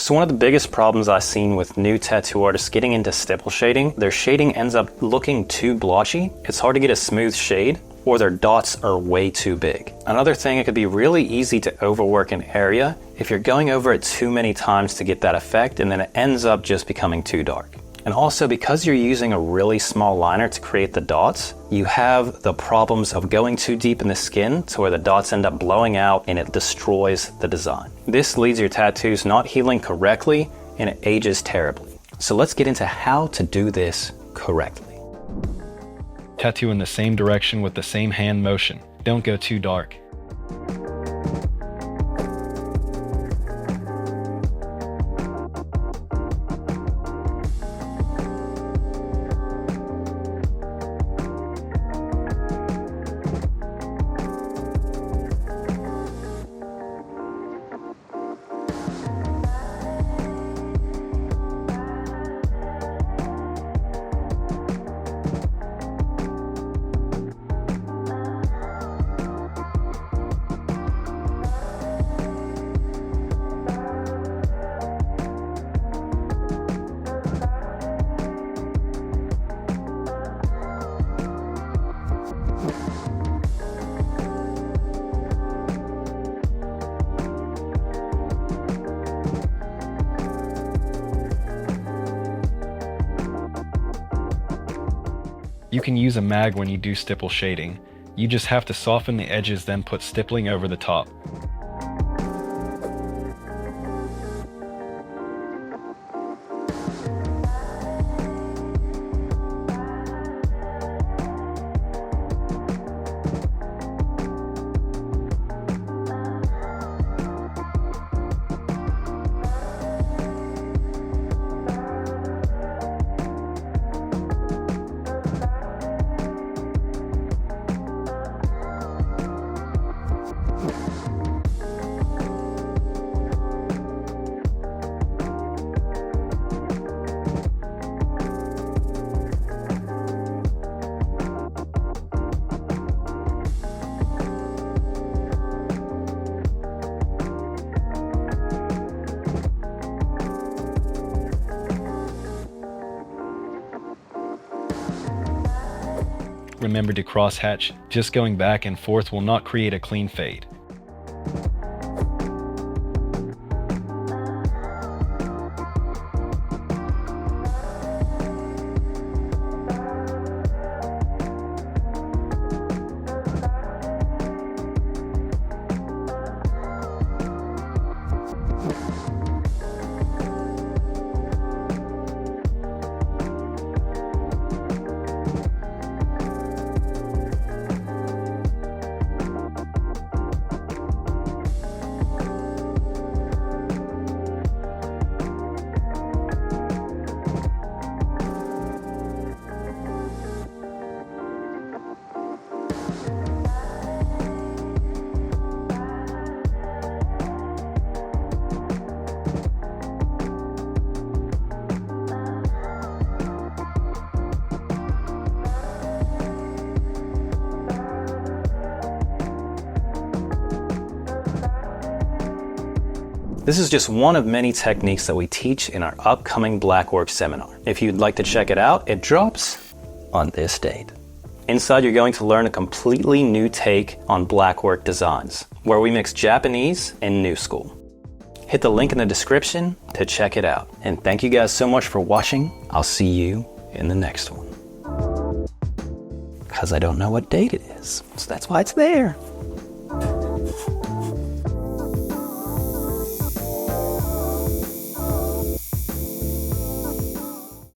So one of the biggest problems I've seen with new tattoo artists getting into stipple shading, their shading ends up looking too blotchy. It's hard to get a smooth shade, or their dots are way too big. Another thing, it could be really easy to overwork an area if you're going over it too many times to get that effect, and then it ends up just becoming too dark. And also, because you're using a really small liner to create the dots, you have the problems of going too deep in the skin to where the dots end up blowing out and it destroys the design. This leads your tattoos not healing correctly and it ages terribly. So let's get into how to do this correctly. Tattoo in the same direction with the same hand motion. Don't go too dark. You can use a mag when you do stipple shading. You just have to soften the edges, then put stippling over the top. Remember to cross-hatch. Just going back and forth will not create a clean fade. This is just one of many techniques that we teach in our upcoming Blackwork seminar. If you'd like to check it out, it drops on this date. Inside, you're going to learn a completely new take on Blackwork designs, where we mix Japanese and New School. Hit the link in the description to check it out. And thank you guys so much for watching. I'll see you in the next one. Because I don't know what date it is, so that's why it's there.